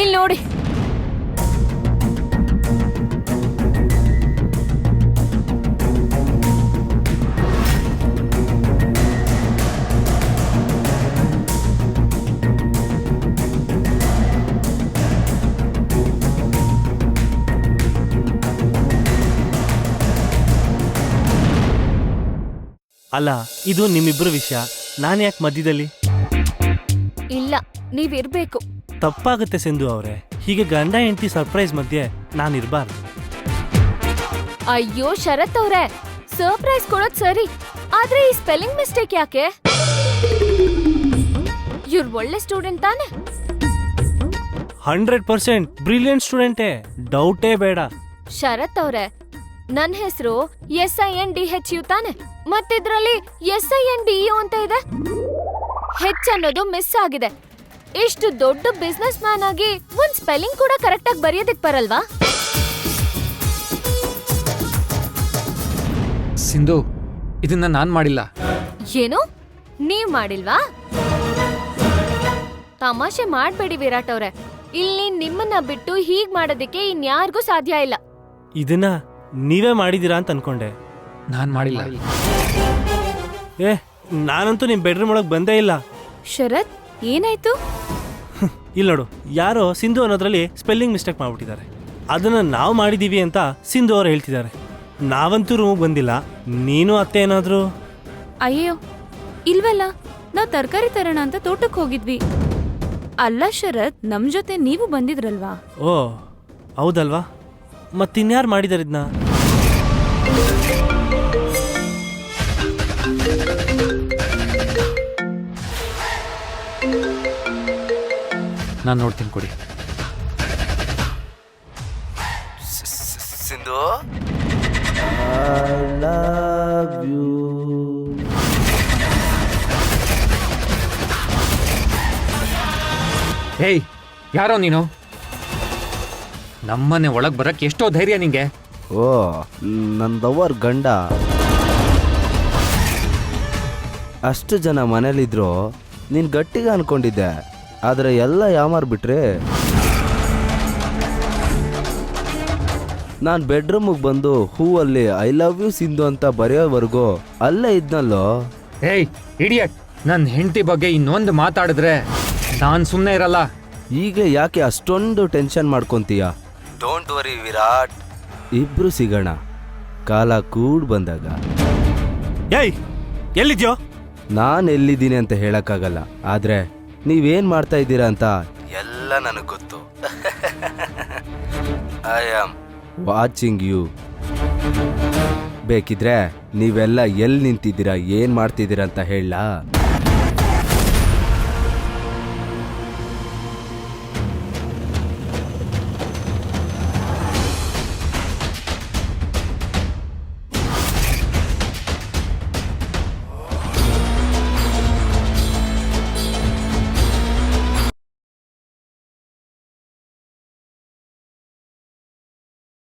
ಇಲ್ಲಿ ನೋಡಿ. ಅಲ್ಲ, ಇದು ನಿಮ್ಮಿಬ್ಬರ ವಿಷಯ, ನಾನು ಯಾಕೆ ಮಧ್ಯದಲ್ಲಿ? ಇಲ್ಲ, ನೀವಿರ್ಬೇಕು. ತಪ್ಪಾಗುತ್ತೆ ಸಿಂಧು ಅವರೇ, ಹೀಗೆ ಗಂಡ ಹೆಂಡತಿ ಸರ್ಪ್ರೈಸ್ ಮಧ್ಯೆ ನಾನಿರ್ಬಾರ್ದು. ಅಯ್ಯೋ ಶರತ್ ಅವ್ರೆ, ಸರ್ಪ್ರೈಸ್ ಕೊಡೋದ್ ಸರಿ, ಆದ್ರೆ ಈ ಸ್ಪೆಲ್ಲಿಂಗ್ ಮಿಸ್ಟೇಕ್ ಯಾಕೆ? ಇವ್ರು ಒಳ್ಳೆ ಸ್ಟೂಡೆಂಟ್ ತಾನೆ? 100% ಬ್ರಿಲಿಯಂಟ್ ಸ್ಟೂಡೆಂಟೇ, ಡೌಟೇ ಬೇಡ. ಶರತ್ ಅವ್ರೆ, ನನ್ ಹೆಸರು SINDHU ತಾನೆ? ಮತ್ತಿದ್ರಲ್ಲಿ SINDU ಅಂತ ಇದೆ. ಹೆಚ್ ಅನ್ನೋದು ಮಿಸ್ ಆಗಿದೆ. ಇಷ್ಟು ದೊಡ್ಡ ಬಿಸ್ನೆಸ್ ಮ್ಯಾನ್ ಆಗಿ ಒಂದ್ ಸ್ಪೆಲ್ಲಿಂಗ್ ಕೂಡ ಕರೆಕ್ಟ್ ಆಗಿ ಬರೆಯೋದಕ್ ಬರಲ್ವಾ? ಸಿಂಧು, ಇದನ್ನ ನಾನ್ ಮಾಡಿಲ್ಲ. ಏನು, ನೀವ್ ಮಾಡಿಲ್ವಾ? ತಮಾಷೆ ಮಾಡ್ಬೇಡಿ ವಿರಾಟ್ ಅವ್ರೆ, ಇಲ್ಲಿ ನಿಮ್ಮನ್ನ ಬಿಟ್ಟು ಹೀಗ್ ಮಾಡೋದಕ್ಕೆ ಇನ್ಯಾರಿಗೂ ಸಾಧ್ಯ ಇಲ್ಲ. ಇದನ್ನ ನೀವೇ ಮಾಡಿದೀರಾ ಅಂತ ಅನ್ಕೊಂಡೆ. ನಾನ್ ಮಾಡಿಲ್ಲ. ನಾನಂತೂ ನಿಮ್ ಬೆಡ್ರೂಮ್ ಒಳಗೆ ಬಂದೇ ಇಲ್ಲ. ಶರತ್, ಏನಾಯ್ತು? ಇಲ್ಲಿ ನೋಡು, ಯಾರೋ ಸಿಂಧು ಅನ್ನೋದ್ರಲ್ಲಿ ಸ್ಪೆಲ್ಲಿಂಗ್ ಮಿಸ್ಟೇಕ್ ಮಾಡ್ಬಿಟ್ಟಿದ್ದಾರೆ. ಅದನ್ನ ನಾವು ಮಾಡಿದೀವಿ ಅಂತ ಸಿಂಧು ಅವರು ಹೇಳ್ತಿದ್ದಾರೆ. ನಾವಂತೂ ರೂಮಿಗೆ ಬಂದಿಲ್ಲ. ನೀನು ಅತ್ತೆ ಏನಾದ್ರು? ಅಯ್ಯೋ ಇಲ್ವಲ್ಲ, ನಾವ್ ತರಕಾರಿ ತರೋಣ ಅಂತ ತೋಟಕ್ಕೆ ಹೋಗಿದ್ವಿ. ಅಲ್ಲ ಶರತ್, ನಮ್ ಜೊತೆ ನೀವು ಬಂದಿದ್ರಲ್ವಾ? ಓ ಹೌದಲ್ವಾ, ಮತ್ತಿನ್ಯಾರು ಮಾಡಿದಾರೆ ಇದನ್ನ? ನಾನ್ ನೋಡ್ತೀನಿ, ಕೊಡಿ. Sindhu, I love you. ಹೇಯ್, ಯಾರೋ ನೀನು? ನಮ್ಮನೆ ಒಳಗ್ ಬರಕ್ ಎಷ್ಟೋ ಧೈರ್ಯ ನಿಂಗೆ? ಓ, ನಂದವ್ವರ್ ಗಂಡ. ಅಷ್ಟು ಜನ ಮನೇಲಿದ್ರು ನೀನ್ ಗಟ್ಟಿಗೆ ಅನ್ಕೊಂಡಿದ್ದೆ, ಆದ್ರೆ ಎಲ್ಲ ಯಾಮಾರ್ಬಿಟ್ರೆ. ನಾನು ಬೆಡ್ರೂಮಿಗೆ ಬಂದು ಹೂವಲ್ಲಿ ಐ ಲವ್ ಯು ಸಿಂಧು ಅಂತ ಬರೆಯೋವರೆಗೂ ಅಲ್ಲೇ ಇದ್ನಲ್ಲೋ. ಹೇಯ್ ಇಡಿಯಟ್, ನನ್ನ ಹೆಂಡತಿ ಬಗ್ಗೆ ಇನ್ನೊಂದು ಮಾತಾಡಿದ್ರೆ ನಾನ್ ಸುಮ್ಮನೆ ಇರಲ್ಲ. ಈಗ ಯಾಕೆ ಅಷ್ಟೊಂದು ಟೆನ್ಷನ್ ಮಾಡ್ಕೊಂತೀಯ? ಡೋಂಟ್ ವರಿ ವಿರಾಟ್, ಇಬ್ರು ಸಿಗೋಣ ಕಾಲ ಕೂಡ್ ಬಂದಾಗ. ಏಯ್, ಎಲ್ಲಿದ್ಯೋ? ನಾನು ಎಲ್ಲಿದ್ದೀನಿ ಅಂತ ಹೇಳಕ್ಕಾಗಲ್ಲ, ಆದ್ರೆ ನೀವೇನ್ ಮಾಡ್ತಾ ಇದ್ದೀರಾ ಅಂತ ಎಲ್ಲ ನನಗೆ ಗೊತ್ತು. I am watching you. ಬೇಕಿದ್ರೆ ನೀವೆಲ್ಲ ಎಲ್ಲಿ ನಿಂತಿದ್ದೀರಾ, ಏನ್ ಮಾಡ್ತಿದ್ದೀರಾ ಅಂತ ಹೇಳ.